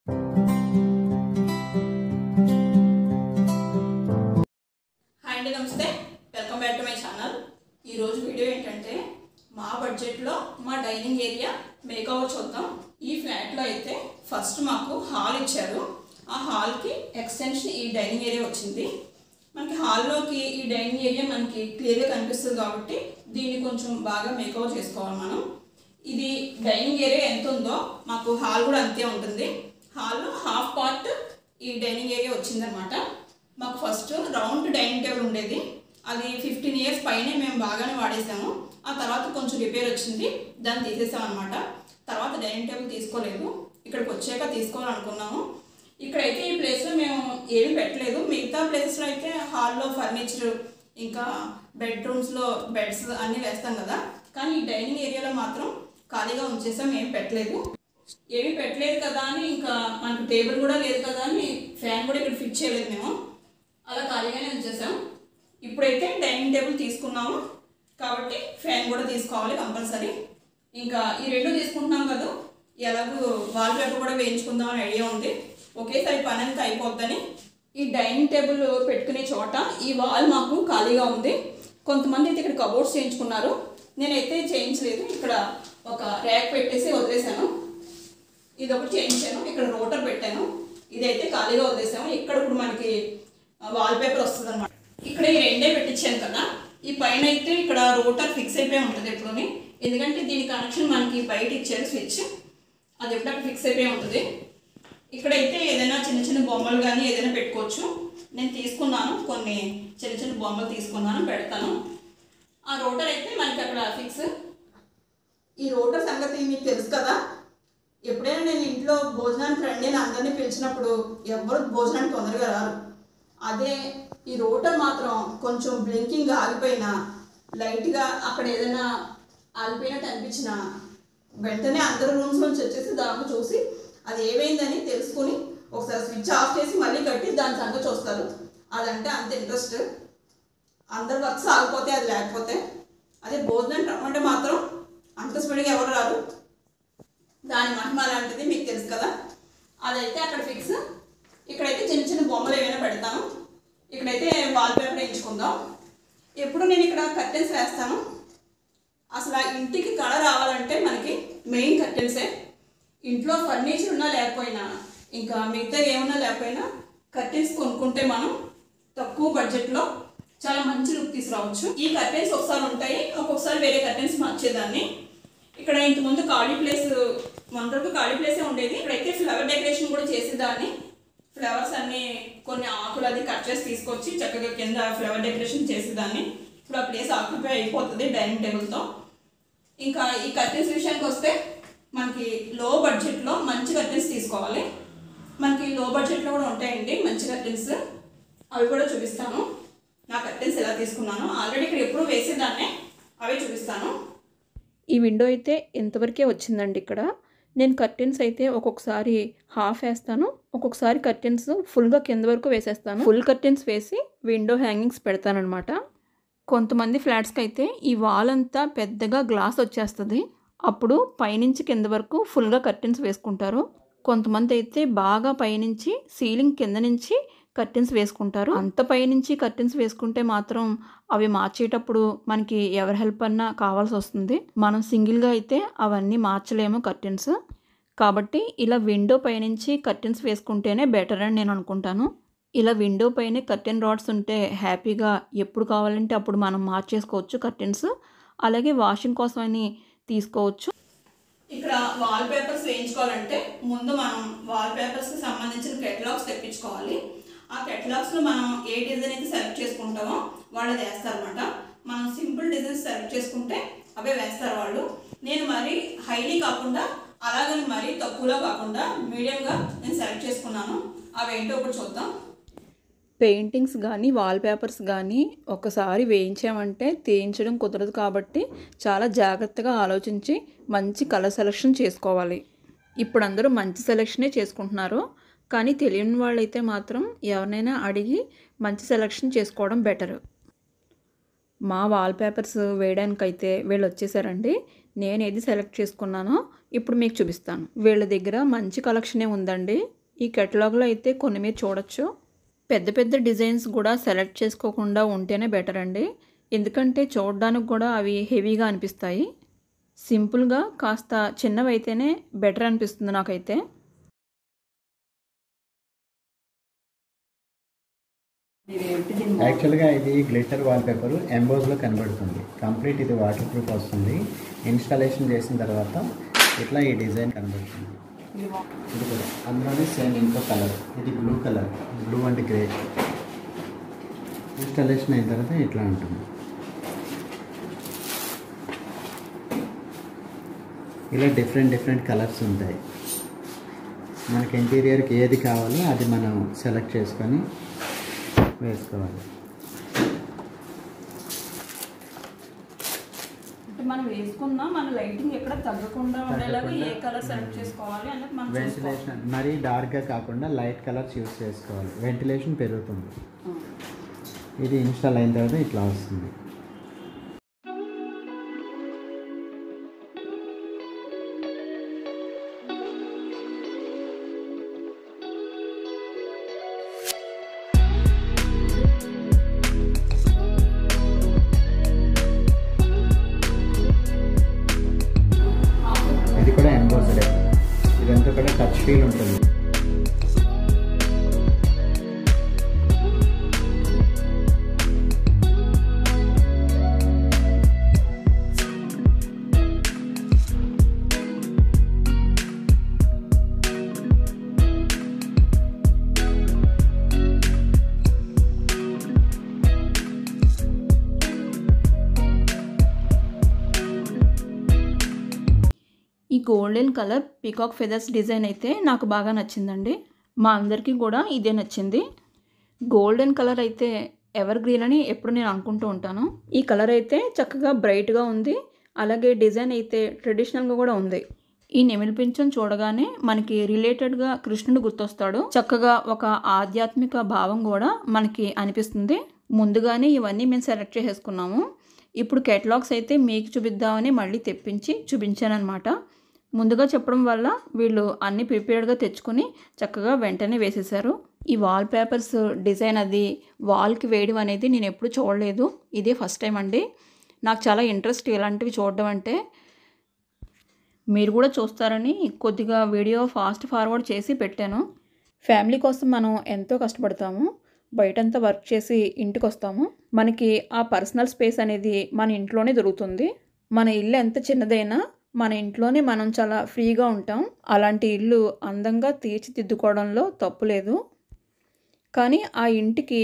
Hi అండి, నమస్తే. Welcome back to my channel. ఈరోజు వీడియో ఏంటంటే మా బడ్జెట్లో మా డైనింగ్ ఏరియా మేకఓవర్ చూద్దాం. ఈ ఫ్లాట్లో అయితే ఫస్ట్ మాకు హాల్ ఇచ్చారు. ఆ హాల్కి ఎక్స్టెన్షన్ ఈ డైనింగ్ ఏరియా వచ్చింది. మనకి హాల్లోకి ఈ డైనింగ్ ఏరియా మనకి క్లియర్గా కనిపిస్తుంది కాబట్టి దీన్ని కొంచెం బాగా మేకఓవర్ చేసుకోవాలి మనం. ఇది డైనింగ్ ఏరియా ఎంత ఉందో మాకు హాల్ కూడా అంతే ఉంటుంది. హాల్లో హాఫ్ పార్ట్ ఈ డైనింగ్ ఏరియా వచ్చిందనమాట. మాకు ఫస్ట్ రౌండ్ డైనింగ్ టేబుల్ ఉండేది, అది 15 years పైనే మేము బాగానే వాడేసాము. ఆ తర్వాత కొంచెం రిపేర్ వచ్చింది, దాన్ని తీసేసాం అనమాట. తర్వాత డైనింగ్ టేబుల్ తీసుకోలేదు, ఇక్కడికి వచ్చాక తీసుకోవాలనుకున్నాము. ఇక్కడైతే ఈ ప్లేస్లో మేము ఏమీ పెట్టలేదు. మిగతా ప్లేసెస్లో అయితే హాల్లో ఫర్నిచర్ ఇంకా బెడ్రూమ్స్లో బెడ్స్ అన్నీ వేస్తాం కదా, కానీ ఈ డైనింగ్ ఏరియాలో మాత్రం ఖాళీగా ఉంచేసాం, ఏమి పెట్టలేదు. ఏమీ పెట్టలేదు కదా అని ఇంకా మనకు టేబుల్ కూడా లేదు కదా అని ఫ్యాన్ కూడా ఇక్కడ ఫిక్స్ చేయలేదు, మేము అలా ఖాళీగానే ఉంచేసాం. ఇప్పుడైతే డైనింగ్ టేబుల్ తీసుకున్నాము కాబట్టి ఫ్యాన్ కూడా తీసుకోవాలి కంపల్సరీ. ఇంకా ఈ రెండు తీసుకుంటున్నాం కదా, ఎలాగో వాల్ పేపర్ కూడా వేయించుకుందామని ఐడియా ఉంది. ఒకేసారి పని అంతా అయిపోద్దని ఈ డైనింగ్ టేబుల్ పెట్టుకునే చోట ఈ వాల్ మాకు ఖాళీగా ఉంది. కొంతమంది అయితే ఇక్కడ కబోర్డ్స్ చేయించుకున్నారు, నేనైతే చేయించలేదు. ఇక్కడ ఒక ర్యాక్ పెట్టేసి వదిలేసాను. ఇది ఒకటి చేయించాను, ఇక్కడ రోటర్ పెట్టాను, ఇదైతే ఖాళీగా వదిలేసాము. ఇక్కడ ఇప్పుడు మనకి వాల్ పేపర్ వస్తుంది అనమాట. ఇక్కడ ఈ రెండే పెట్టించాను కదా, ఈ పైన అయితే ఇక్కడ రోటర్ ఫిక్స్ అయిపోయి ఉంటుంది ఎప్పుడుని, ఎందుకంటే దీని కనెక్షన్ మనకి బయట ఇచ్చారు స్విచ్, అది ఎప్పుడు ఫిక్స్ అయిపోయి ఉంటుంది. ఇక్కడైతే ఏదైనా చిన్న చిన్న బొమ్మలు కానీ ఏదైనా పెట్టుకోవచ్చు. నేను తీసుకున్నాను, కొన్ని చిన్న చిన్న బొమ్మలు తీసుకున్నాను, పెడతాను. ఆ రోటర్ అయితే మనకి అక్కడ ఫిక్స్. ఈ రోటర్ సంగతి మీకు తెలుసు కదా, ఎప్పుడైనా నేను ఇంట్లో భోజనానికి రండి అని అందరినీ పిలిచినప్పుడు ఎవరు భోజనానికి తొందరగా రారు. అదే ఈ రోటర్ మాత్రం కొంచెం బ్లింకింగ్ ఆగిపోయినా, లైట్గా అక్కడ ఏదైనా ఆగిపోయినట్టు అనిపించినా వెంటనే అందరు రూమ్స్ నుంచి వచ్చేసి దాంట్లో చూసి అది ఏమైందని తెలుసుకుని ఒకసారి స్విచ్ ఆఫ్ చేసి మళ్ళీ కట్టి దాని సంగతి చూస్తారు. అదంటే అంత ఇంట్రెస్ట్. అందరు వర్క్స్ ఆగిపోతే అది లేకపోతే, అదే భోజనం రమ్మంటే మాత్రం అంత స్పీడ్గా ఎవరు రారు. దాని మహిమ అలాంటిది, మీకు తెలుసు కదా. అదైతే అక్కడ ఫిక్స్. ఇక్కడైతే చిన్న చిన్న బొమ్మలు ఏమైనా పెడతాను. ఇక్కడైతే వాల్ పేపర్ వేయించుకుందాం. ఎప్పుడు నేను ఇక్కడ కర్టెన్స్ వేస్తాను. అసలు ఆ ఇంటికి కళ రావాలంటే మనకి మెయిన్ కర్టెన్సే. ఇంట్లో ఫర్నిచర్ ఉన్నా లేకపోయినా, ఇంకా మిగతా ఏమన్నా లేకపోయినా కర్టెన్స్ కొనుక్కుంటే మనం తక్కువ బడ్జెట్లో చాలా మంచి లుక్ తీసుకురావచ్చు. ఈ కర్టెన్స్ ఒకసారి ఉంటాయి, ఒక్కొక్కసారి వేరే కర్టెన్స్ మార్చేదాన్ని. ఇక్కడ ఇంతకుముందు ఖాళీ ప్లేస్, మనకు ఖాళీ ప్లేసే ఉండేది. ఇక్కడైతే ఫ్లవర్ డెకరేషన్ కూడా చేసేదాన్ని. ఫ్లవర్స్ అన్నీ కొన్ని ఆకులు అది కట్ చేసి తీసుకొచ్చి చక్కగా కింద ఫ్లవర్ డెకరేషన్ చేసేదాన్ని. ఇప్పుడు ఆ ప్లేస్ ఆక్యుపై అయిపోతుంది డైనింగ్ టేబుల్తో. ఇంకా ఈ కర్టెన్స్ విషయానికి వస్తే మనకి లో బడ్జెట్లో మంచి కర్టెన్స్ తీసుకోవాలి. మనకి లో బడ్జెట్లో కూడా ఉంటాయండి మంచి కర్టెన్స్, అవి కూడా చూపిస్తాను. నా కర్టెన్స్ ఎలా తీసుకున్నాను ఆల్రెడీ ఇక్కడ ఎప్పుడు వేసేదాన్నే, అవే చూపిస్తాను. ఈ విండో అయితే ఇంతవరకే వచ్చిందండి. ఇక్కడ నేను కర్టెన్స్ అయితే ఒక్కొక్కసారి హాఫ్ వేస్తాను, ఒక్కొక్కసారి కర్టెన్స్ ఫుల్గా కింద వరకు వేసేస్తాను. ఫుల్ కర్టెన్స్ వేసి విండో హ్యాంగింగ్స్ పెడతానమాట. కొంతమంది ఫ్లాట్స్కి అయితే ఈ వాల్ అంతా పెద్దగా గ్లాస్ వచ్చేస్తుంది, అప్పుడు పైనుంచి కింద వరకు ఫుల్గా కర్టెన్స్ వేసుకుంటారు. కొంతమంది అయితే బాగా పైనుంచి సీలింగ్ కింద నుంచి కర్టెన్స్ వేసుకుంటారు. అంత పైనుంచి కర్టెన్స్ వేసుకుంటే మాత్రం అవి మార్చేటప్పుడు మనకి ఎవరి హెల్ప్ అన్నా కావాల్సి వస్తుంది. మనం సింగిల్గా అయితే అవన్నీ మార్చలేము కర్టెన్స్. కాబట్టి ఇలా విండో పైనుంచి కర్టెన్స్ వేసుకుంటేనే బెటర్ అని నేను అనుకుంటాను. ఇలా విండో పైన కర్టెన్ రాడ్స్ ఉంటే హ్యాపీగా ఎప్పుడు కావాలంటే అప్పుడు మనం మార్చేసుకోవచ్చు కర్టెన్స్. అలాగే వాషింగ్ కోసం అని తీసుకోవచ్చు. ఇక్కడ వాల్ పేపర్స్ వేయించుకోవాలంటే ముందు మనం వాల్ పేపర్స్కి సంబంధించిన కెటలాగ్స్ తెప్పించుకోవాలి. ఆ కెటలాగ్స్లో మనం ఏ డిజైన్ అయితే సెలెక్ట్ చేసుకుంటామో వాళ్ళు వేస్తారనమాట. మనం సింపుల్ డిజైన్స్ సెలెక్ట్ చేసుకుంటే అవే వేస్తారు వాళ్ళు. నేను మరీ హైలీ కాకుండా అలాగని మరీ తక్కువలో కాకుండా మీడియంగా నేను సెలెక్ట్ చేసుకున్నాను. అవేంటో ఒకటి చూద్దాం. పెయింటింగ్స్ కానీ వాల్ పేపర్స్ కానీ ఒకసారి వేయించామంటే తీయించడం కుదరదు, కాబట్టి చాలా జాగ్రత్తగా ఆలోచించి మంచి కలర్ సెలెక్షన్ చేసుకోవాలి. ఇప్పుడు అందరూ మంచి సెలెక్షనే చేసుకుంటున్నారు, కానీ తెలియని వాళ్ళైతే మాత్రం ఎవరినైనా అడిగి మంచి సెలెక్షన్ చేసుకోవడం బెటర్. మా వాల్ పేపర్స్ వేయడానికైతే వీళ్ళు వచ్చేసారండి. నేను ఏది సెలెక్ట్ చేసుకున్నానో ఇప్పుడు మీకు చూపిస్తాను. వీళ్ళ దగ్గర మంచి కలెక్షనే ఉందండి. ఈ కేటలాగ్లో అయితే కొన్ని మీరు చూడొచ్చు. పెద్ద పెద్ద డిజైన్స్ కూడా సెలెక్ట్ చేసుకోకుండా ఉంటేనే బెటర్ అండి. ఎందుకంటే చూడడానికి కూడా అవి హెవీగా అనిపిస్తాయి. సింపుల్గా కాస్త చిన్నవి అయితేనే బెటర్ అనిపిస్తుంది నాకైతే. యాక్చువల్గా ఇది గ్లిటర్ వాల్పేపర్ ఎంబోజ్లో కనబడుతుంది. కంప్లీట్ ఇది వాటర్ ప్రూఫ్ వస్తుంది. ఇన్స్టాలేషన్ చేసిన తర్వాత ఇట్లా ఈ డిజైన్ కనబడుతుంది. ఇది కూడా అందులోనే సేమ్ ఇంకో కలర్, ఇది blue colour, blue and grey. Installation అయిన తర్వాత ఇట్లా ఉంటుంది. ఇలా డిఫరెంట్ కలర్స్ ఉంటాయి. మనకి ఇంటీరియర్కి ఏది కావాలో అది మనం సెలెక్ట్ చేసుకొని వేసుకోవాలి. అంటే మనం వేసుకున్నా మన లైటింగ్ ఎక్కడ తగ్గకుండా ఉండేలాగా ఏ కలర్ సెలెక్ట్ చేసుకోవాలి అన్నది మనం వెంటిలేషన్ మరీ డార్క్గా కాకుండా లైట్ కలర్స్ యూస్ చేసుకోవాలి. వెంటిలేషన్ పెరుగుతుంది. ఇది ఇన్స్టాల్ అయిన తర్వాత ఇట్లా వస్తుంది. ఇది కూడా ఎంబోస్డ్. ఇదంతా కూడా టచ్ ఫీల్ ఉంటుంది. ఈ golden colour peacock feathers design అయితే నాకు బాగా నచ్చిందండి. మా అందరికీ కూడా ఇదే నచ్చింది. గోల్డెన్ కలర్ అయితే ఎవర్ గ్రీన్ అని ఎప్పుడు నేను అనుకుంటూ ఉంటాను. ఈ కలర్ అయితే చక్కగా బ్రైట్గా ఉంది. అలాగే డిజైన్ అయితే ట్రెడిషనల్గా కూడా ఉంది. ఈ నెమిలి పింఛం చూడగానే మనకి రిలేటెడ్గా కృష్ణుడు గుర్తొస్తాడు. చక్కగా ఒక ఆధ్యాత్మిక భావం కూడా మనకి అనిపిస్తుంది. ముందుగానే ఇవన్నీ మేము సెలెక్ట్ చేసేసుకున్నాము. ఇప్పుడు కేటలాగ్స్ అయితే మీకు చూపిద్దామని మళ్ళీ తెప్పించి చూపించాను అనమాట. ముందుగా చెప్పడం వల్ల వీళ్ళు అన్నీ ప్రిపేర్డ్గా తెచ్చుకొని చక్కగా వెంటనే వేసేసారు. ఈ వాల్ పేపర్స్ డిజైన్ అది వాల్కి వేయడం అనేది నేను ఎప్పుడు చూడలేదు. ఇదే ఫస్ట్ టైం అండి. నాకు చాలా ఇంట్రెస్ట్ ఇలాంటివి చూడడం అంటే. మీరు కూడా చూస్తారని కొద్దిగా వీడియో ఫాస్ట్ ఫార్వర్డ్ చేసి పెట్టాను. ఫ్యామిలీ కోసం మనం ఎంతో కష్టపడతాము. బయటంతా వర్క్ చేసి ఇంటికి వస్తాము. మనకి ఆ పర్సనల్ స్పేస్ అనేది మన ఇంట్లోనే దొరుకుతుంది. మన ఇల్లు ఎంత చిన్నదైనా మన ఇంట్లోనే మనం చాలా ఫ్రీగా ఉంటాం. అలాంటి ఇల్లు అందంగా తీర్చిదిద్దుకోవడంలో తప్పు లేదు. కానీ ఆ ఇంటికి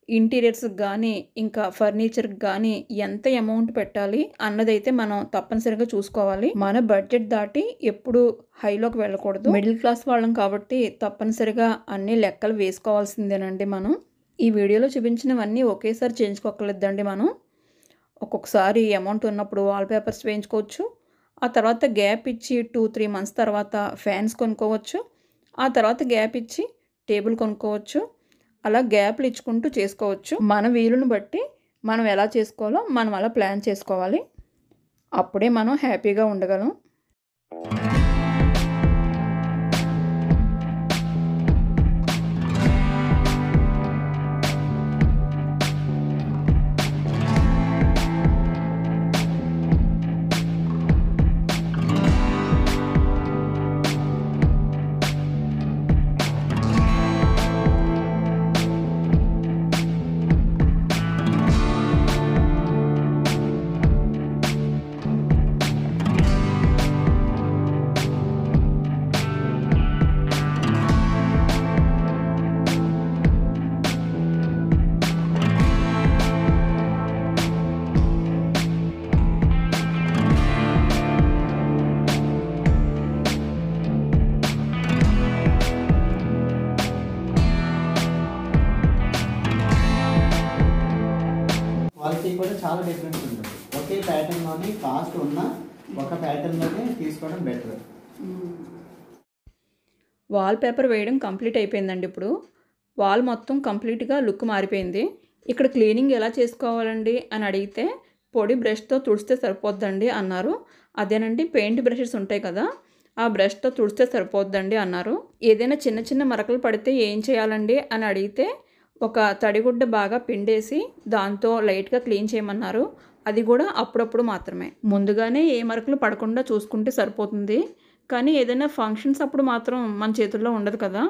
ఇంటీరియర్స్కి కానీ ఇంకా ఫర్నిచర్కి కానీ ఎంత అమౌంట్ పెట్టాలి అన్నదైతే మనం తప్పనిసరిగా చూసుకోవాలి. మన బడ్జెట్ దాటి ఎప్పుడు హైలోకి వెళ్ళకూడదు. మిడిల్ క్లాస్ వాళ్ళం కాబట్టి తప్పనిసరిగా అన్ని లెక్కలు వేసుకోవాల్సిందేనండి మనం. ఈ వీడియోలో చూపించినవన్నీ ఒకేసారి చేయించుకోకలేదండి మనం. ఒక్కొక్కసారి అమౌంట్ ఉన్నప్పుడు వాల్ పేపర్స్ వేయించుకోవచ్చు. ఆ తర్వాత గ్యాప్ ఇచ్చి 2-3 మంత్స్ తర్వాత ఫ్యాన్స్ కొనుక్కోవచ్చు. ఆ తర్వాత గ్యాప్ ఇచ్చి టేబుల్ కొనుక్కోవచ్చు. అలా గ్యాప్లు ఇచ్చుకుంటూ చేసుకోవచ్చు. మన వీలుని బట్టి మనం ఎలా చేసుకోవాలో మనం అలా ప్లాన్ చేసుకోవాలి. అప్పుడే మనం హ్యాపీగా ఉండగలం. క్వాలిటీ కూడా చాలా డిఫరెన్స్ ఉంటుంది. ఒకే ప్యాటర్న్లోని కాస్ట్ ఉన్న ఒక ప్యాటర్న్లోనే తీసుకోవడం బెటర్. వాల్ పేపర్ వేయడం కంప్లీట్ అయిపోయిందండి. ఇప్పుడు వాల్ మొత్తం కంప్లీట్గా లుక్ మారిపోయింది. ఇక్కడ క్లీనింగ్ ఎలా చేసుకోవాలండి అని అడిగితే పొడి బ్రష్తో తుడిస్తే సరిపోద్దండి అన్నారు. అదేనండి పెయింట్ బ్రషెస్ ఉంటాయి కదా, ఆ బ్రష్తో తుడిస్తే సరిపోద్దండి అన్నారు. ఏదైనా చిన్న చిన్న మరకలు పడితే ఏం చేయాలండి అని అడిగితే ఒక తడిగుడ్డ బాగా పిండేసి దాంతో లైట్గా క్లీన్ చేయమన్నారు. అది కూడా అప్పుడప్పుడు మాత్రమే. ముందుగానే ఏ మరకలు పడకుండా చూసుకుంటే సరిపోతుంది. కానీ ఏదైనా ఫంక్షన్స్ అప్పుడు మాత్రం మన చేతుల్లో ఉండదు కదా.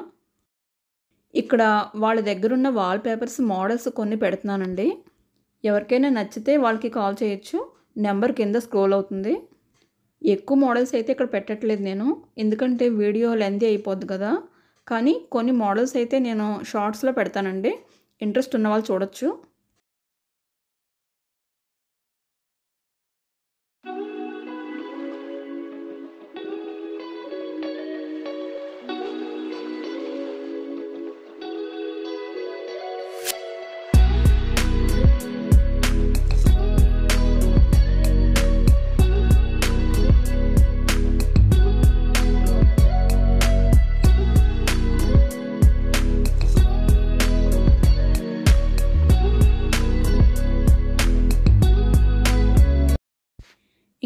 ఇక్కడ వాళ్ళ దగ్గరున్న వాల్ పేపర్స్ మోడల్స్ కొన్ని పెడుతున్నానండి. ఎవరికైనా నచ్చితే వాళ్ళకి కాల్ చేయొచ్చు. నెంబర్ కింద స్క్రోల్ అవుతుంది. ఎక్కువ మోడల్స్ అయితే ఇక్కడ పెట్టట్లేదు నేను, ఎందుకంటే వీడియో లెంతీ అయిపోద్ది కదా. కానీ కొన్ని మోడల్స్ అయితే నేను షార్ట్స్లో పెడతానండి. ఇంట్రెస్ట్ ఉన్న వాళ్ళు చూడొచ్చు.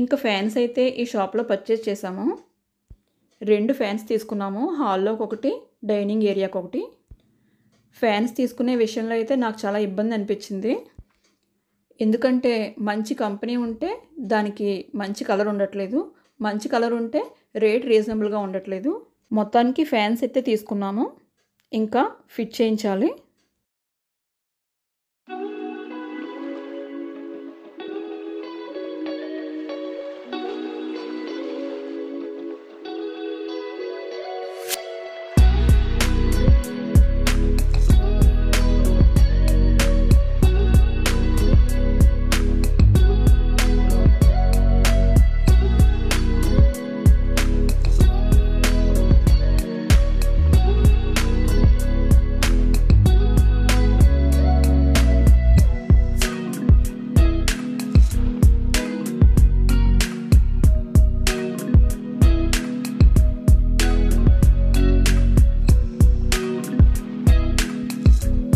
ఇంకా ఫ్యాన్స్ అయితే ఈ షాప్లో పర్చేస్ చేసాము. 2 ఫ్యాన్స్ తీసుకున్నాము. హాల్లోకి ఒకటి, డైనింగ్ ఏరియాకి ఒకటి. ఫ్యాన్స్ తీసుకునే విషయంలో అయితే నాకు చాలా ఇబ్బంది అనిపించింది. ఎందుకంటే మంచి కంపెనీ ఉంటే దానికి మంచి కలర్ ఉండట్లేదు, మంచి కలర్ ఉంటే రేట్ రీజనబుల్గా ఉండట్లేదు. మొత్తానికి ఫ్యాన్స్ అయితే తీసుకున్నాము. ఇంకా ఫిట్ చేయించాలి.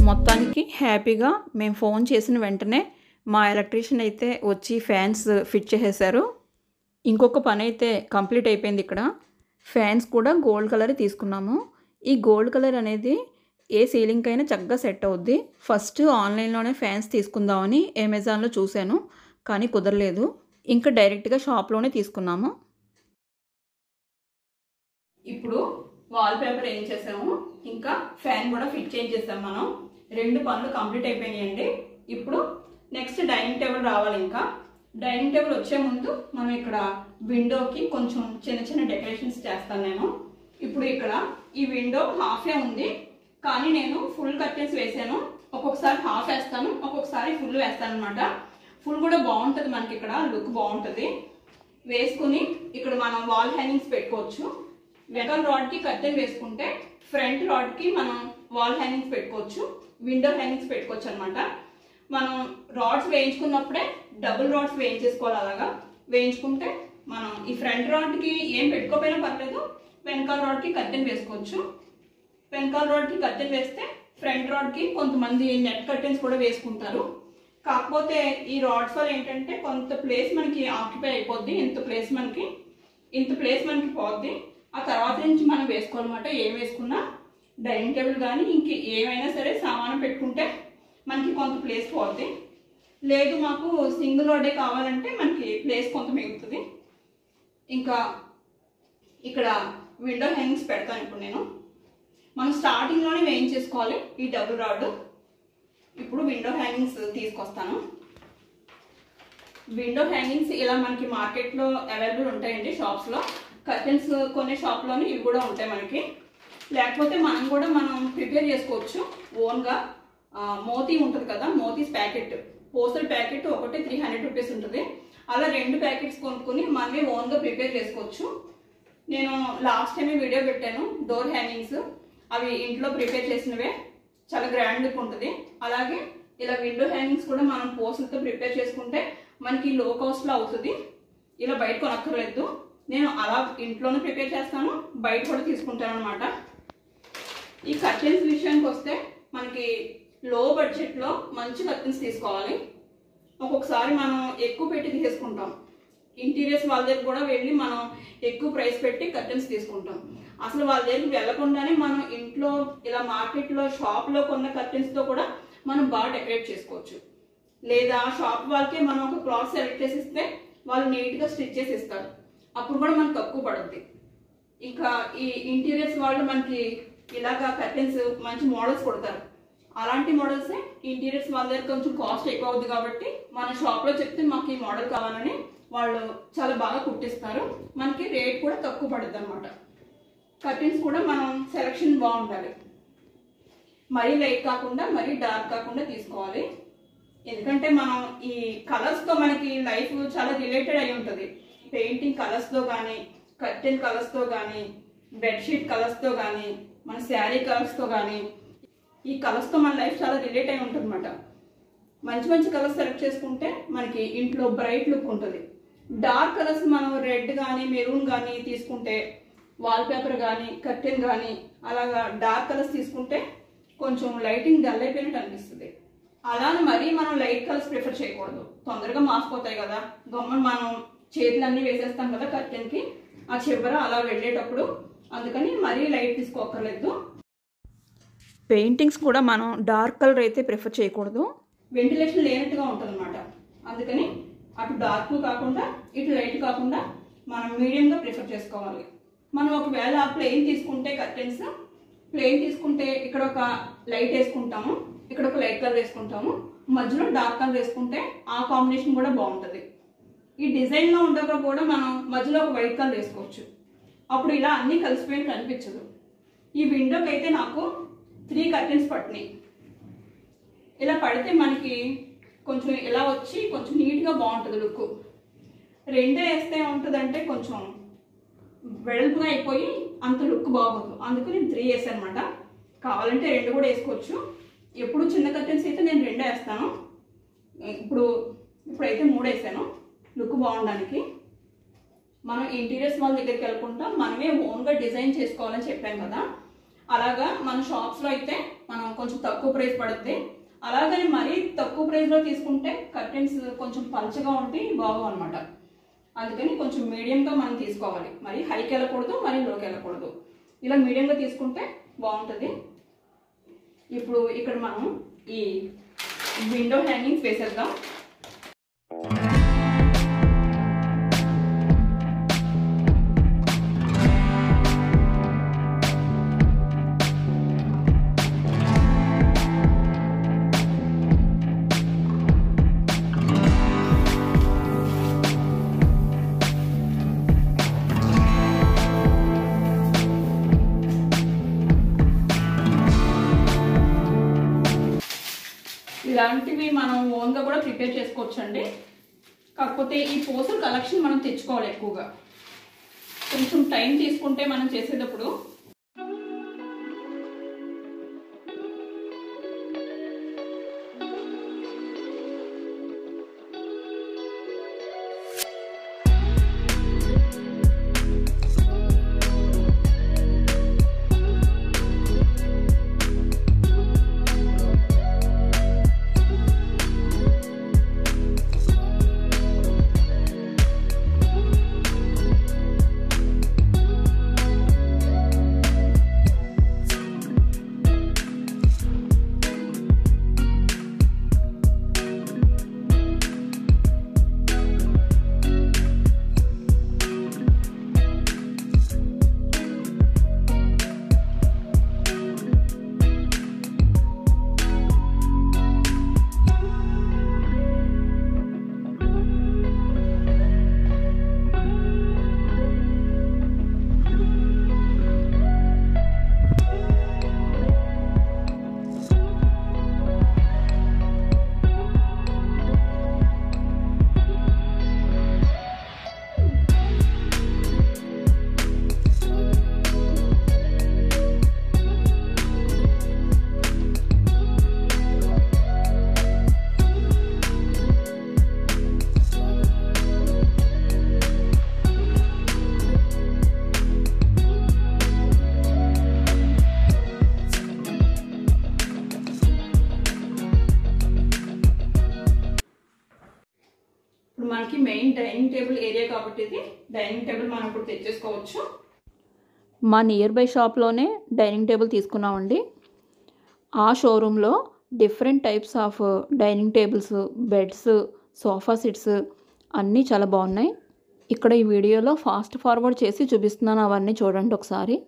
మొత్తానికి హ్యాపీగా మేము ఫోన్ చేసిన వెంటనే మా ఎలక్ట్రీషియన్ అయితే వచ్చి ఫ్యాన్స్ ఫిట్ చేసేసారు. ఇంకొక పని అయితే కంప్లీట్ అయిపోయింది. ఇక్కడ ఫ్యాన్స్ కూడా గోల్డ్ కలర్ తీసుకున్నాము. ఈ గోల్డ్ కలర్ అనేది ఏ సీలింగ్ అయినా చక్కగా సెట్ అవుద్ది. ఫస్ట్ ఆన్లైన్లోనే ఫ్యాన్స్ తీసుకుందామని అమెజాన్లో చూశాను, కానీ కుదరలేదు. ఇంకా డైరెక్ట్గా షాప్లోనే తీసుకున్నాము. ఇప్పుడు వాల్ పేపర్ ఏం చేసాము, ఇంకా ఫ్యాన్ కూడా ఫిట్ చేయించేసాము. మనం 2 పనులు కంప్లీట్ అయిపోయినాయండి. ఇప్పుడు నెక్స్ట్ డైనింగ్ టేబుల్ రావాలి. ఇంకా డైనింగ్ టేబుల్ వచ్చే ముందు మనం ఇక్కడ విండోకి కొంచెం చిన్న చిన్న డెకరేషన్స్ చేస్తాను నేను. ఇప్పుడు ఇక్కడ ఈ విండో హాఫే ఉంది, కానీ నేను ఫుల్ కర్టెన్స్ వేసాను. ఒక్కొక్కసారి హాఫ్ వేస్తాను, ఒక్కొక్కసారి ఫుల్ వేస్తాను అనమాట. ఫుల్ కూడా బాగుంటుంది, మనకి ఇక్కడ లుక్ బాగుంటుంది. వేసుకుని ఇక్కడ మనం వాల్ హ్యాంగింగ్స్ పెట్టుకోవచ్చు. వెనకాల రాడ్కి కర్టెన్ వేసుకుంటే ఫ్రంట్ రాడ్కి మనం వాల్ హ్యాంగింగ్స్ పెట్టుకోవచ్చు, విండో హ్యాంగింగ్స్ పెట్టుకోవచ్చు అనమాట. మనం రాడ్స్ వేయించుకున్నప్పుడే డబుల్ రాడ్స్ వేయించేసుకోవాలి. అలాగా వేయించుకుంటే మనం ఈ ఫ్రంట్ రాడ్కి ఏం పెట్టుకోకపోయినా పర్లేదు, వెనకాల రాడ్కి కర్టెన్ వేసుకోవచ్చు. వెనకాల రాడ్కి కర్టెన్ వేస్తే ఫ్రంట్ రాడ్కి కొంతమంది నెట్ కర్టెన్స్ కూడా వేసుకుంటారు. కాకపోతే ఈ రాడ్స్ వల్ల ఏంటంటే కొంత ప్లేస్ మనకి ఆక్యుపై అయిపోద్ది. ఇంత ప్లేస్ మనకి పోద్ది. ఆ తర్వాత నుంచి మనం వేసుకోవాలన్నమాట. ఏం వేసుకున్నా డైనింగ్ టేబుల్ కానీ ఇంక ఏమైనా సరే సామానం పెట్టుకుంటే మనకి కొంత ప్లేస్ పోద్ది. లేదు మాకు సింగిల్ రాడే కావాలంటే మనకి ప్లేస్ కొంత మిగులుతుంది. ఇంకా ఇక్కడ విండో హ్యాంగింగ్స్ పెడతాను. ఇప్పుడు నేను మనం స్టార్టింగ్లోనే వేయించేసుకోవాలి ఈ డబుల్ రాడ్. ఇప్పుడు విండో హ్యాంగింగ్స్ తీసుకొస్తాను. విండో హ్యాంగింగ్స్ ఇలా మనకి మార్కెట్లో అవైలబుల్ ఉంటాయండి షాప్స్లో. కర్టెన్స్ కొనే షాప్లోనే ఇవి కూడా ఉంటాయి మనకి. లేకపోతే మనం కూడా ప్రిపేర్ చేసుకోవచ్చు ఓన్గా. మోతీ ఉంటుంది కదా, మోతీస్ ప్యాకెట్, పోస్టల్ ప్యాకెట్ ఒకటి 300 రూపీస్ ఉంటుంది. అలా 2 ప్యాకెట్స్ కొనుక్కొని మనమే ఓన్గా ప్రిపేర్ చేసుకోవచ్చు. నేను లాస్ట్ టైమే వీడియో పెట్టాను డోర్ హ్యాంగింగ్స్. అవి ఇంట్లో ప్రిపేర్ చేసినవే, చాలా గ్రాండ్ లుక్ ఉంటుంది. అలాగే ఇలా విండో హ్యాంగింగ్స్ కూడా మనం పోస్టల్తో ప్రిపేర్ చేసుకుంటే మనకి లో కాస్ట్లో అవుతుంది. ఇలా బయట కొనక్కర్లేదు. నేను అలా ఇంట్లోనే ప్రిపేర్ చేస్తాను, బయట కూడా తీసుకుంటాను అనమాట. ఈ కర్టెన్స్ విషయానికి వస్తే మనకి లో బడ్జెట్లో మంచి కర్టెన్స్ తీసుకోవాలి. ఒక్కొక్కసారి మనం ఎక్కువ పెట్టి తీసుకుంటాం, ఇంటీరియర్స్ వాళ్ళ దగ్గర కూడా వెళ్ళి మనం ఎక్కువ ప్రైస్ పెట్టి కర్టెన్స్ తీసుకుంటాం. అసలు వాళ్ళ దగ్గరికి వెళ్ళకుండానే మనం ఇంట్లో ఇలా మార్కెట్లో షాప్లో కొన్న కర్టెన్స్తో కూడా మనం బాగా డెకరేట్ చేసుకోవచ్చు. లేదా షాప్ వాళ్ళకే మనం ఒక క్లాత్ సెలెక్ట్ చేసి ఇస్తే వాళ్ళు నీట్గా స్టిచ్ చేసి ఇస్తారు, అప్పుడు కూడా మనకు తక్కువ పడుద్ది. ఇంకా ఈ ఇంటీరియర్స్ వాళ్ళు మనకి ఇలాగా కర్టెన్స్ మంచి మోడల్స్ కొడతారు. అలాంటి మోడల్సే ఇంటీరియర్స్ వాళ్ళ దగ్గర కొంచెం కాస్ట్ ఎక్కువ అవుతుంది కాబట్టి మన షాప్లో చెప్తే మాకు ఈ మోడల్ కావాలని వాళ్ళు చాలా బాగా కుట్టిస్తారు. మనకి రేట్ కూడా తక్కువ పడుద్ది అనమాట. కర్టెన్స్ కూడా మనం సెలెక్షన్ బాగుండాలి, మరీ లైట్ కాకుండా మరీ డార్క్ కాకుండా తీసుకోవాలి. ఎందుకంటే మనం ఈ కలర్స్తో మనకి లైఫ్ చాలా రిలేటెడ్ అయి ఉంటుంది. పెయింటింగ్ కలర్స్తో కానీ, కర్టెన్ కలర్స్తో కానీ, బెడ్షీట్ కలర్స్తో కానీ, మన శారీ కలర్స్తో కానీ, ఈ కలర్స్తో మన లైఫ్ చాలా రిలేట్ అయి ఉంటుంది అనమాట. మంచి మంచి కలర్స్ సెలెక్ట్ చేసుకుంటే మనకి ఇంట్లో బ్రైట్ లుక్ ఉంటుంది. డార్క్ కలర్స్ మనం రెడ్ కానీ మెరూన్ కానీ తీసుకుంటే, వాల్పేపర్ కానీ కర్టెన్ కానీ అలాగా డార్క్ కలర్స్ తీసుకుంటే కొంచెం లైటింగ్ డల్ అయిపోయినట్టు అనిపిస్తుంది. అలానే మరీ మనం లైట్ కలర్స్ ప్రిఫర్ చేయకూడదు, తొందరగా మాసిపోతాయి కదా. గమ్మని మనం చేతులన్నీ వేసేస్తాం కదా కర్టెన్కి, ఆ చివర అలా వెళ్ళేటప్పుడు. అందుకని మరీ లైట్ తీసుకోక్కర్లేదు. పెయింటింగ్స్ కూడా మనం డార్క్ కలర్ అయితే ప్రిఫర్ చేయకూడదు, వెంటిలేషన్ లేనట్టుగా ఉంటుంది అనమాట. అందుకని అటు డార్క్ కాకుండా ఇటు లైట్ కాకుండా మనం మీడియంగా ప్రిఫర్ చేసుకోవాలి. మనం ఒకవేళ ప్లెయిన్ తీసుకుంటే కర్టెన్స్ ప్లెయిన్ తీసుకుంటే ఇక్కడ ఒక లైట్ వేసుకుంటాము, ఇక్కడ ఒక లైట్ కలర్ వేసుకుంటాము, మధ్యలో డార్క్ కలర్ వేసుకుంటే ఆ కాంబినేషన్ కూడా బాగుంటుంది. ఈ డిజైన్లో ఉండగా కూడా మనం మధ్యలో ఒక వైట్ కలర్ వేసుకోవచ్చు, అప్పుడు ఇలా అన్నీ కలిసిపోయినట్టు అనిపించదు. ఈ విండోకి అయితే నాకు 3 కర్టెన్స్ పట్టినాయి. ఇలా పడితే మనకి కొంచెం ఇలా వచ్చి కొంచెం నీట్గా బాగుంటుంది లుక్. 2 వేస్తే ఉంటుందంటే కొంచెం వెడల్పుగా అయిపోయి అంత లుక్ బాగోదు. అందుకని 3 వేసాను అనమాట. కావాలంటే 2 కూడా వేసుకోవచ్చు. ఎప్పుడు చిన్న కర్టెన్స్ అయితే నేను 2 వేస్తాను. ఇప్పుడైతే 3 వేసాను లుక్ బాగుండడానికి. మనం ఇంటీరియర్స్ వాళ్ళ దగ్గరికి వెళ్ళకుండా మనమే ఓన్గా డిజైన్ చేసుకోవాలని చెప్పాను కదా. అలాగా మన షాప్స్లో అయితే మనం కొంచెం తక్కువ ప్రైస్ పడుతుంది. అలాగని మరీ తక్కువ ప్రైస్లో తీసుకుంటే కర్టెన్స్ కొంచెం పల్చగా ఉంటే బాగోవు అనమాట. అందుకని కొంచెం మీడియంగా మనం తీసుకోవాలి, మరి హైకి వెళ్ళకూడదు మరి లోకి వెళ్ళకూడదు. ఇలా మీడియంగా తీసుకుంటే బాగుంటుంది. ఇప్పుడు ఇక్కడ మనం ఈ విండో హ్యాంగింగ్స్ వేసేద్దాం. ఇలాంటివి మనం ఓన్గా కూడా ప్రిపేర్ చేసుకోవచ్చు అండి. కాకపోతే ఈ పోసల్ కలెక్షన్ మనం తెచ్చుకోవాలి ఎక్కువగా. కొంచెం టైం తీసుకుంటే మనం చేసేటప్పుడు మెయిన్ డైనింగ్ టేబుల్ ఏరియా కాబట్టి ఇది డైనింగ్ టేబుల్ మనం ఇప్పుడు తెచ్చేసుకోవచ్చు. మా నియర్ బై షాప్లోనే డైనింగ్ టేబుల్ తీసుకున్నామండి. ఆ షోరూంలో different types of dining tables, beds, sofa sets అన్నీ చాలా బాగున్నాయి. ఇక్కడ ఈ వీడియోలో ఫాస్ట్ ఫార్వర్డ్ చేసి చూపిస్తున్నాను, అవన్నీ చూడండి ఒకసారి.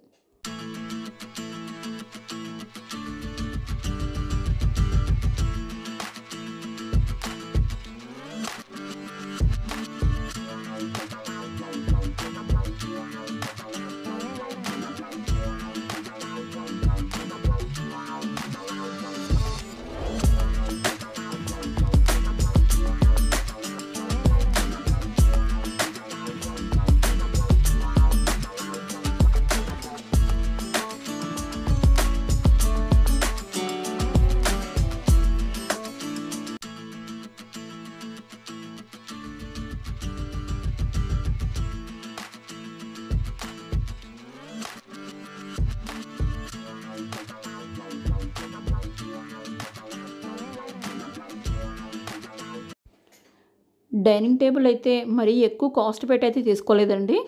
డైనింగ్ టేబుల్ అయితే మరీ ఎక్కువ కాస్ట్ పెట్టి అయితే తీసుకోలేదండి.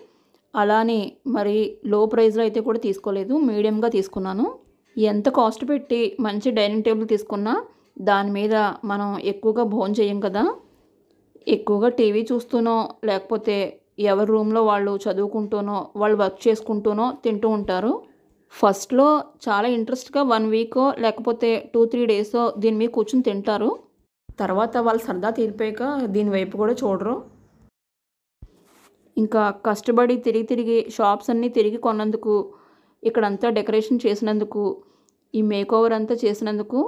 అలానే మరి లో ప్రైస్లో అయితే కూడా తీసుకోలేదు, మీడియంగా తీసుకున్నాను. ఎంత కాస్ట్ పెట్టి మంచి డైనింగ్ టేబుల్ తీసుకున్నా దాని మీద మనం ఎక్కువగా భోజనం చేయం కదా. ఎక్కువగా టీవీ చూస్తూనో లేకపోతే ఎవరి రూమ్లో వాళ్ళు చదువుకుంటూనో వాళ్ళు వర్క్ చేసుకుంటూనో తింటూ ఉంటారు. ఫస్ట్లో చాలా ఇంట్రెస్ట్గా 1 వీకో లేకపోతే 2-3 డేసో దీని మీద కూర్చొని తింటారు. తర్వాత వాళ్ళు సరదా తీరిపోయాక దీని వైపు కూడా చూడరు. ఇంకా కష్టపడి తిరిగి షాప్స్ అన్నీ తిరిగి కొన్నందుకు, ఇక్కడంతా డెకరేషన్ చేసినందుకు, ఈ మేకోవర్ అంతా చేసినందుకు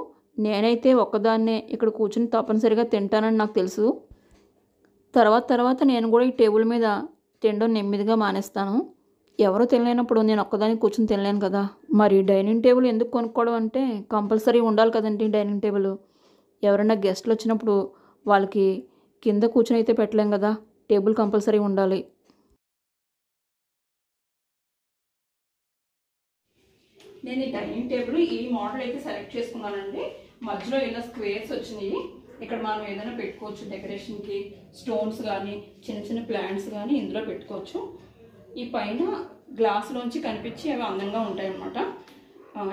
నేనైతే ఒక్కదాన్నే ఇక్కడ కూర్చుని తప్పనిసరిగా తింటానని నాకు తెలుసు. తర్వాత నేను కూడా ఈ టేబుల్ మీద తినడం నెమ్మదిగా మానేస్తాను. ఎవరో తినలేనప్పుడు నేను ఒక్కదాన్ని కూర్చొని తినలేను కదా. మరి డైనింగ్ టేబుల్ ఎందుకు కొనుక్కోవడం అంటే కంపల్సరీ ఉండాలి కదండి డైనింగ్ టేబుల్. ఎవరైనా గెస్ట్లు వచ్చినప్పుడు వాళ్ళకి కింద కూర్చొని అయితే పెట్టలేం కదా, టేబుల్ కంపల్సరీ ఉండాలి. నేను ఈ డైనింగ్ టేబుల్ ఈ మోడల్ అయితే సెలెక్ట్ చేసుకున్నానండి. మధ్యలో ఇలా స్క్వేర్స్ వచ్చినాయి. ఇక్కడ మనం ఏదైనా పెట్టుకోవచ్చు డెకరేషన్కి, స్టోన్స్ కానీ చిన్న చిన్న ప్లాంట్స్ కానీ ఇందులో పెట్టుకోవచ్చు. ఈ పైన గ్లాసులోంచి కనిపించి అవి అందంగా ఉంటాయి అన్నమాట.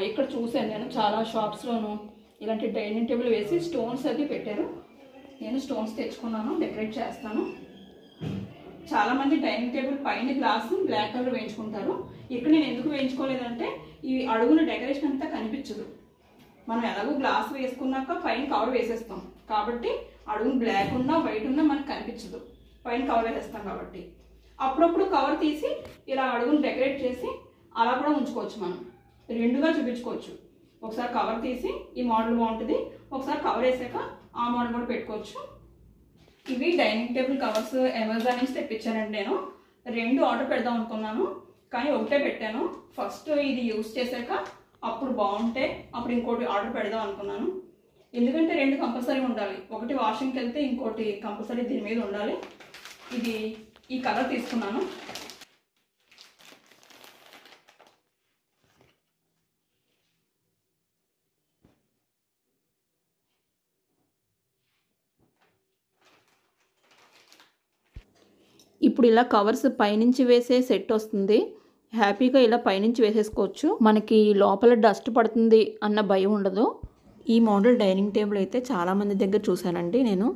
ఇక్కడ చూశాను నేను చాలా షాప్స్లోనూ ఇలాంటి డైనింగ్ టేబుల్ వేసి స్టోన్స్ అది పెట్టారు. నేను స్టోన్స్ తెచ్చుకున్నాను, డెకరేట్ చేస్తాను. చాలామంది డైనింగ్ టేబుల్ పైన గ్లాస్ బ్లాక్ కలర్ వేయించుకుంటారు. ఇక్కడ నేను ఎందుకు వేయించుకోలేదంటే ఈ అడుగున డెకరేషన్ అంతా కనిపించదు. మనం ఎలాగో గ్లాస్ వేసుకున్నాక పైన కవర్ వేసేస్తాం కాబట్టి అడుగున బ్లాక్ ఉన్నా వైట్ ఉన్నా మనకు కనిపించదు, పైన కవర్ వేసేస్తాం కాబట్టి. అప్పుడప్పుడు కవర్ తీసి ఇలా అడుగును డెకరేట్ చేసి అలా కూడా ఉంచుకోవచ్చు. మనం రెండుగా చూపించుకోవచ్చు. ఒకసారి కవర్ తీసి ఈ మోడల్ బాగుంటుంది, ఒకసారి కవర్ వేసాక ఆ మోడల్ కూడా పెట్టుకోవచ్చు. ఇవి డైనింగ్ టేబుల్ కవర్స్ అమెజాన్ నుంచి తెప్పించానండి. నేను 2 ఆర్డర్ పెడదాం అనుకున్నాను కానీ ఒకటే పెట్టాను. ఫస్ట్ ఇది యూజ్ చేశాక అప్పుడు బాగుంటే అప్పుడు ఇంకోటి ఆర్డర్ పెడదాం అనుకున్నాను. ఎందుకంటే 2 కంపల్సరీ ఉండాలి. ఒకటి వాషింగ్కి వెళ్తే ఇంకోటి కంపల్సరీ దీని మీద ఉండాలి. ఇది ఈ కలర్ తీసుకున్నాను. ఇప్పుడు ఇలా కవర్స్ పైనుంచి వేసే సెట్ వస్తుంది. హ్యాపీగా ఇలా పైనుంచి వేసేసుకోవచ్చు. మనకి లోపల డస్ట్ పడుతుంది అన్న భయం ఉండదు. ఈ మోడల్ డైనింగ్ టేబుల్ అయితే చాలామంది దగ్గర చూశానండి నేను.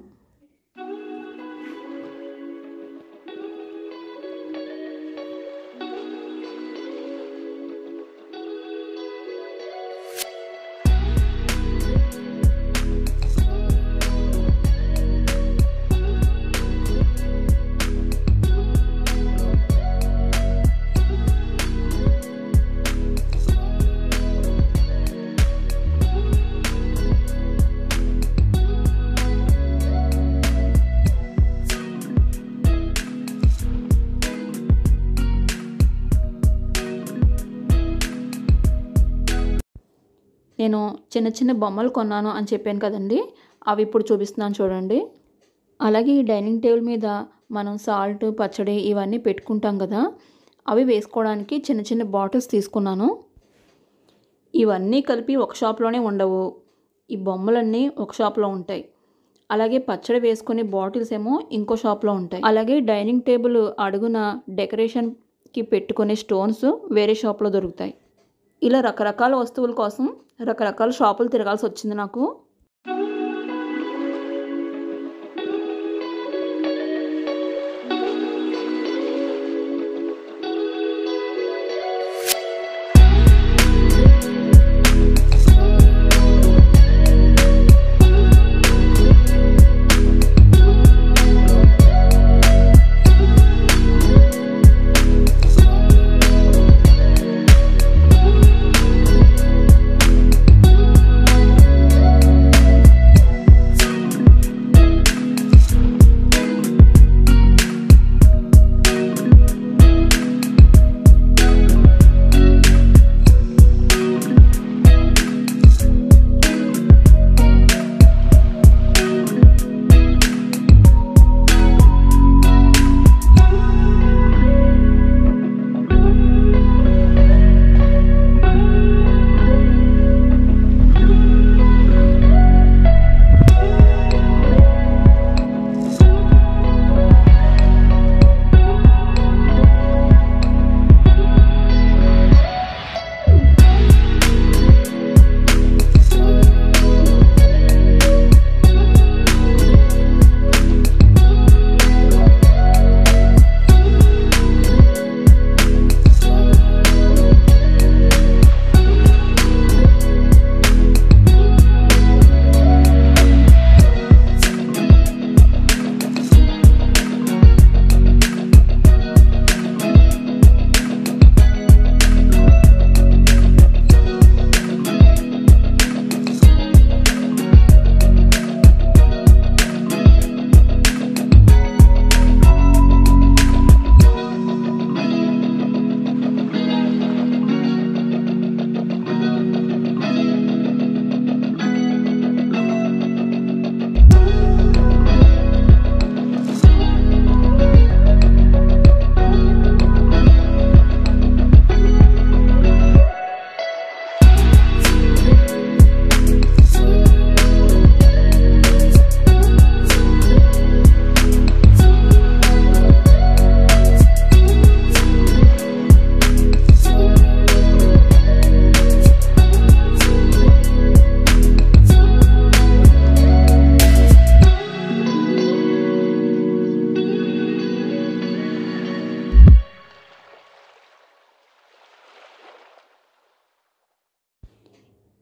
నేను చిన్న చిన్న బొమ్మలు కొన్నాను అని చెప్పాను కదండి, అవి ఇప్పుడు చూపిస్తున్నాను చూడండి. అలాగే ఈ డైనింగ్ టేబుల్ మీద మనం సాల్ట్, పచ్చడి ఇవన్నీ పెట్టుకుంటాం కదా, అవి వేసుకోవడానికి చిన్న చిన్న బాటిల్స్ తీసుకున్నాను. ఇవన్నీ కలిపి ఒక షాప్లోనే ఉండవు, ఈ బొమ్మలన్నీ ఒక షాప్లో ఉంటాయి. అలాగే పచ్చడి వేసుకునే బాటిల్స్ ఏమో ఇంకో షాప్లో ఉంటాయి. అలాగే డైనింగ్ టేబుల్ అడుగున డెకరేషన్కి పెట్టుకునే స్టోన్స్ వేరే షాప్లో దొరుకుతాయి. ఇలా రకరకాల వస్తువుల కోసం రకరకాల షాపులు తిరగాల్సి వచ్చింది నాకు.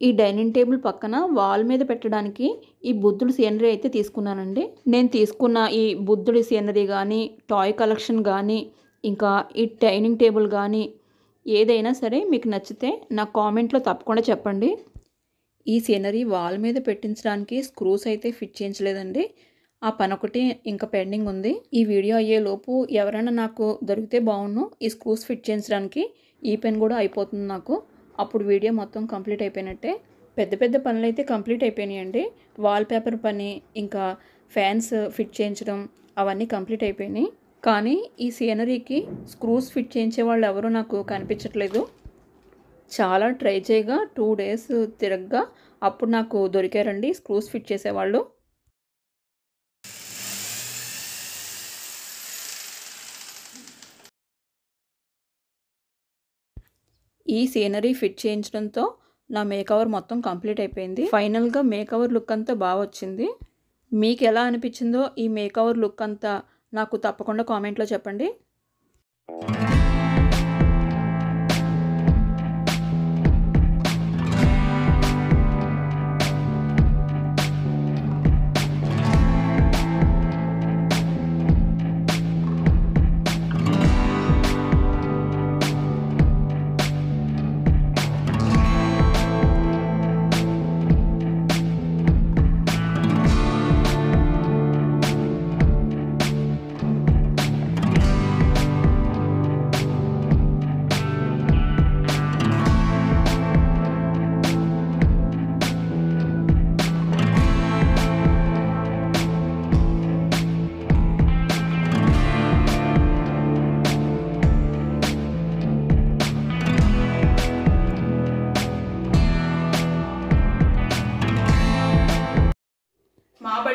ఈ డైనింగ్ టేబుల్ పక్కన వాల్ మీద పెట్టడానికి ఈ బుద్ధుడి సీనరీ అయితే తీసుకున్నానండి. నేను తీసుకున్న ఈ బుద్ధుడి సీనరీ కానీ, టాయ్ కలెక్షన్ కానీ, ఇంకా ఈ డైనింగ్ టేబుల్ కానీ ఏదైనా సరే మీకు నచ్చితే నా కామెంట్లో తప్పకుండా చెప్పండి. ఈ సీనరీ వాల్ మీద పెట్టించడానికి స్క్రూస్ అయితే ఫిట్ చేయించలేదండి. ఆ పని ఒకటి ఇంకా పెండింగ్ ఉంది. ఈ వీడియో అయ్యేలోపు ఎవరైనా నాకు దొరికితే బాగుండు. ఈ స్క్రూస్ ఫిట్ చేయించడానికి ఈ పెన్ కూడా అయిపోతుంది నాకు. అప్పుడు వీడియో మొత్తం కంప్లీట్ అయిపోయినట్టే. పెద్ద పెద్ద పనులు అయితే కంప్లీట్ అయిపోయినాయండి. వాల్ పేపర్ పని, ఇంకా ఫ్యాన్స్ ఫిట్ చేయించడం అవన్నీ కంప్లీట్ అయిపోయినాయి. కానీ ఈ సీనరీకి స్క్రూస్ ఫిట్ చేయించే వాళ్ళు ఎవరూ నాకు కనిపించట్లేదు. చాలా ట్రై చేయగా 2 days తిరగ్గా అప్పుడు నాకు దొరికారండి స్క్రూస్ ఫిట్ చేసేవాళ్ళు. ఈ సీనరీ ఫిట్ చేయించడంతో నా మేకవర్ మొత్తం కంప్లీట్ అయిపోయింది. ఫైనల్గా మేకవర్ లుక్ అంతా బాగా వచ్చింది. మీకు ఎలా అనిపించిందో ఈ మేకవర్ లుక్ అంతా నాకు తప్పకుండా కామెంట్లో చెప్పండి.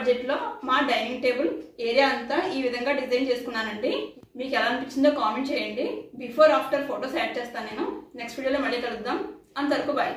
బడ్జెట్లో మా డైనింగ్ టేబుల్ ఏరియా అంతా ఈ విధంగా డిజైన్ చేసుకున్నానండి. మీకు ఎలా అనిపించిందో కామెంట్ చేయండి. బిఫోర్ ఆఫ్టర్ ఫొటోస్ యాడ్ చేస్తాను నేను. నెక్స్ట్ వీడియోలో మళ్ళీ కలుద్దాం. అంతవరకు బాయ్.